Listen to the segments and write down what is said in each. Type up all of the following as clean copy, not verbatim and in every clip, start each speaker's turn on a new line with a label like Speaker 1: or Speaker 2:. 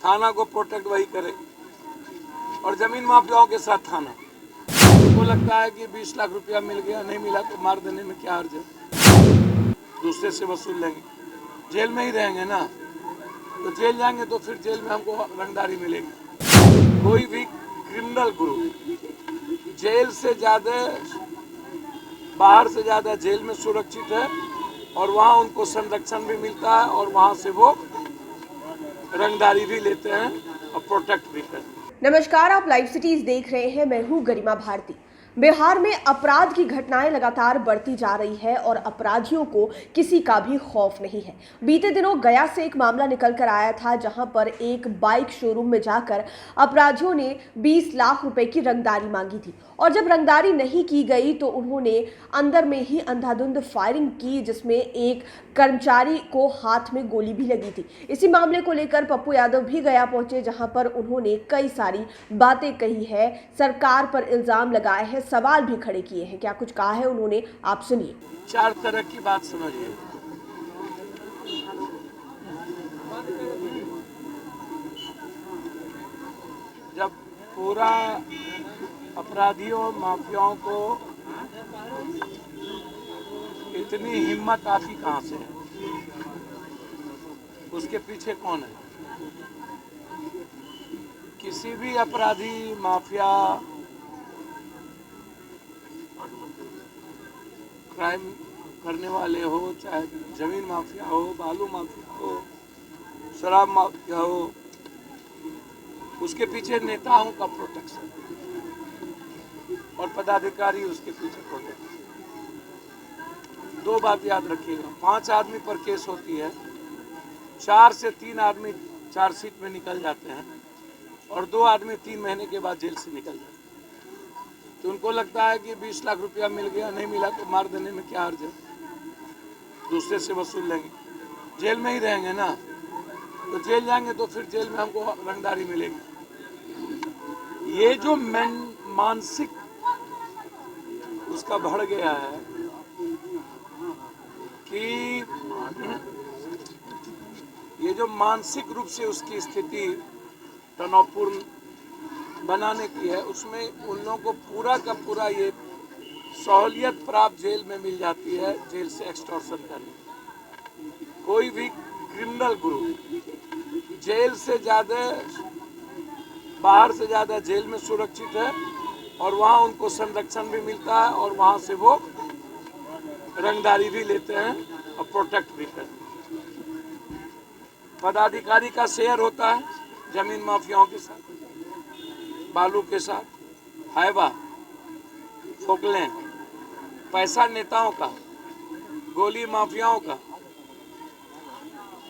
Speaker 1: थाना को प्रोटेक्ट वही करे और जमीन माफियाओं के साथ थाना। उनको लगता है कि 20 लाख रुपया मिल गया, नहीं मिला तो मार देने में क्या अर्ज है, दूसरे से वसूल लेंगे, जेल में ही रहेंगे ना। तो जेल जाएंगे तो फिर जेल में हमको रंगदारी मिलेगी। कोई भी क्रिमिनल ग्रुप जेल से ज्यादा, बाहर से ज्यादा जेल में सुरक्षित है और वहाँ उनको संरक्षण भी मिलता है और वहाँ से वो रंगदारी भी लेते हैं और प्रोटेक्ट भी करते हैं।
Speaker 2: नमस्कार, आप लाइव सिटीज देख रहे हैं। मैं हूं गरिमा भारती। बिहार में अपराध की घटनाएं लगातार बढ़ती जा रही है और अपराधियों को किसी का भी खौफ नहीं है। बीते दिनों गया से एक मामला निकल कर आया था, जहां पर एक बाइक शोरूम में जाकर अपराधियों ने 20 लाख रुपए की रंगदारी मांगी थी और जब रंगदारी नहीं की गई तो उन्होंने अंदर में ही अंधाधुंध फायरिंग की, जिसमें एक कर्मचारी को हाथ में गोली भी लगी थी। इसी मामले को लेकर पप्पू यादव भी गया पहुंचे, जहां पर उन्होंने कई सारी बातें कही है, सरकार पर इल्जाम लगाए हैं, सवाल भी खड़े किए हैं। क्या कुछ कहा है उन्होंने, आप सुनिए।
Speaker 1: 4 तरह की बात समझिए। जब पूरा अपराधियों माफियाओं को इतनी हिम्मत आती कहां से है, उसके पीछे कौन है? किसी भी अपराधी माफिया क्राइम करने वाले हो, चाहे जमीन माफिया हो, बालू माफिया हो, शराब माफिया हो, उसके पीछे नेताओं का प्रोटेक्शन और पदाधिकारी उसके पीछे प्रोटेक्शन। 2 बात याद रखिएगा, 5 आदमी पर केस होती है, 4 से 3 आदमी चार्जशीट में निकल जाते हैं और 2 आदमी 3 महीने के बाद जेल से निकल जाते हैं। तो उनको लगता है कि 20 लाख रुपया मिल गया, नहीं मिला तो मार देने में क्या अर्ज है, दूसरे से वसूल लेंगे, जेल में ही रहेंगे ना। तो जेल जाएंगे तो फिर जेल में हमको रंगदारी मिलेगी। ये जो मानसिक उसका बढ़ गया है कि ये जो मानसिक रूप से उसकी स्थिति तनावपूर्ण बनाने की है, उसमें उन लोगों को पूरा का पूरा ये सहूलियत प्राप्त जेल में मिल जाती है, जेल से एक्सटॉर्शन करने। कोई भी क्रिमिनल ग्रुप जेल से ज्यादा, बाहर से ज्यादा जेल में सुरक्षित है और वहाँ उनको संरक्षण भी मिलता है और वहाँ से वो रंगदारी भी लेते हैं और प्रोटेक्ट भी करते हैं। पदाधिकारी का शेयर होता है जमीन माफियाओं के साथ, बालू के साथ, हाइवा, फोकलैंड, पैसा नेताओं का, गोली माफियाओं का,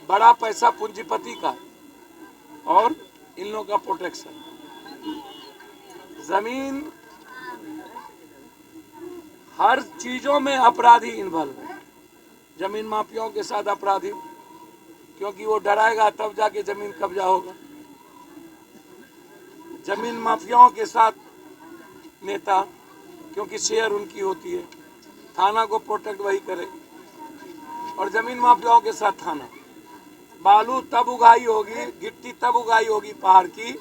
Speaker 1: बड़ा पैसा पूंजीपति का और इन लोगों का प्रोटेक्शन। जमीन, हर चीजों में अपराधी इन्वॉल्व है। जमीन माफियाओं के साथ अपराधी, क्योंकि वो डराएगा तब जाके जमीन कब्जा होगा। जमीन माफियाओं के साथ नेता, क्योंकि शेयर उनकी होती है, थाना को प्रोटेक्ट वही करे और जमीन माफियाओं के साथ थाना। बालू तब उगाई होगी, गिट्टी तब उगाई होगी पहाड़ की,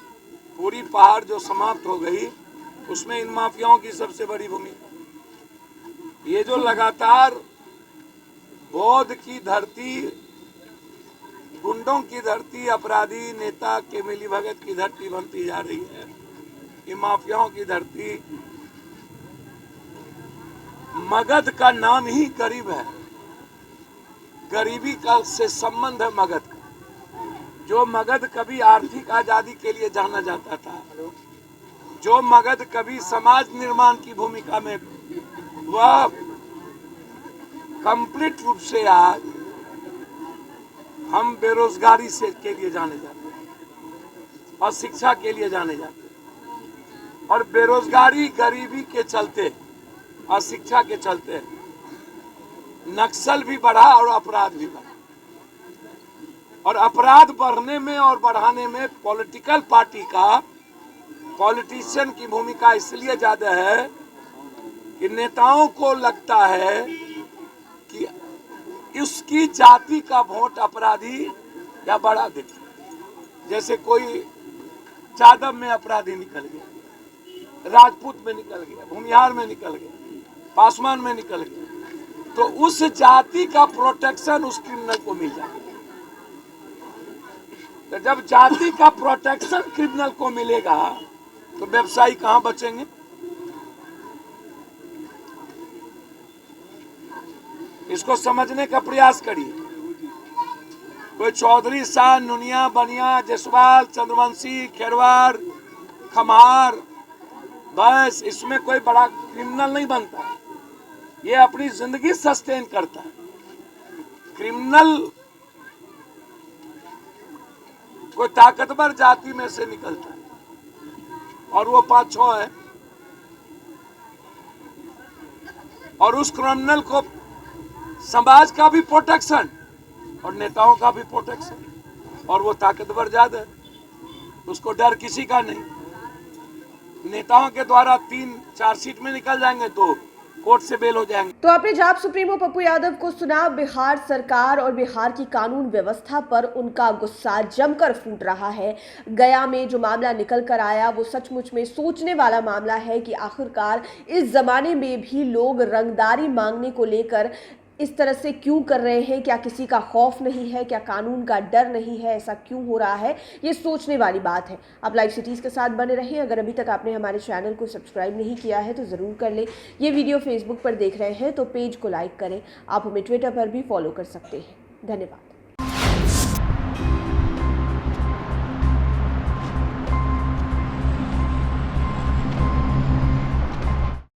Speaker 1: पूरी पहाड़ जो समाप्त हो गई, उसमें इन माफियाओं की सबसे बड़ी भूमिका। ये जो लगातार बौद्ध की धरती, गुंडों की धरती, अपराधी नेता के मिलीभगत की धरती बनती जा रही है, ये माफियाओं की धरती। मगध का नाम ही गरीब है, गरीबी का से संबंध है मगध का। जो मगध कभी आर्थिक आजादी के लिए जाना जाता था, जो मगध कभी समाज निर्माण की भूमिका में, वह कंप्लीट रूप से आज हम बेरोजगारी से के लिए जाने जाते हैं और शिक्षा के लिए जाने जाते हैं। और बेरोजगारी, गरीबी के चलते और शिक्षा के चलते नक्सल भी बढ़ा और अपराध भी बढ़ा। और अपराध बढ़ने में और बढ़ाने में पॉलिटिकल पार्टी का, पॉलिटिशियन की भूमिका इसलिए ज्यादा है कि नेताओं को लगता है कि उसकी जाति का वोट अपराधी या बड़ा देते, जैसे कोई जादव में अपराधी निकल गया, राजपूत में निकल गया, भूमिहार में निकल गया, पासवान में निकल गया, तो उस जाति का प्रोटेक्शन उस क्रिमिनल को मिल जाएगा। तो जब जाति का प्रोटेक्शन क्रिमिनल को मिलेगा तो व्यवसायी कहां बचेंगे? इसको समझने का प्रयास करिए। कोई चौधरी, शाह, नुनिया, बनिया, जसवाल, चंद्रवंशी, खेरवार, खम्हार, बस इसमें कोई बड़ा क्रिमिनल नहीं बनता। ये अपनी जिंदगी सस्टेन करता है। क्रिमिनल कोई ताकतवर जाति में से निकलता है और वो 5-6 है, और उस क्रिमिनल को समाज का भी प्रोटेक्शन और नेताओं का भी प्रोटेक्शन, और वो ताकतवर ज्यादा है, उसको डर किसी का नहीं। नेताओं के द्वारा 3-4 सीट में निकल जाएंगे तो कोर्ट से बेल हो जाएंगे।
Speaker 2: तो आपने जाप सुप्रीमो पप्पू यादव को सुना। बिहार सरकार और बिहार की कानून व्यवस्था पर उनका गुस्सा जमकर फूट रहा है। गया में जो मामला निकल कर आया वो सचमुच में सोचने वाला मामला है कि आखिरकार इस जमाने में भी लोग रंगदारी मांगने को लेकर इस तरह से क्यों कर रहे हैं। क्या किसी का खौफ नहीं है? क्या कानून का डर नहीं है? ऐसा क्यों हो रहा है? ये सोचने वाली बात है। आप लाइव सिटीज़ के साथ बने रहें। अगर अभी तक आपने हमारे चैनल को सब्सक्राइब नहीं किया है तो ज़रूर कर लें। ये वीडियो फेसबुक पर देख रहे हैं तो पेज को लाइक करें। आप हमें ट्विटर पर भी फॉलो कर सकते हैं। धन्यवाद।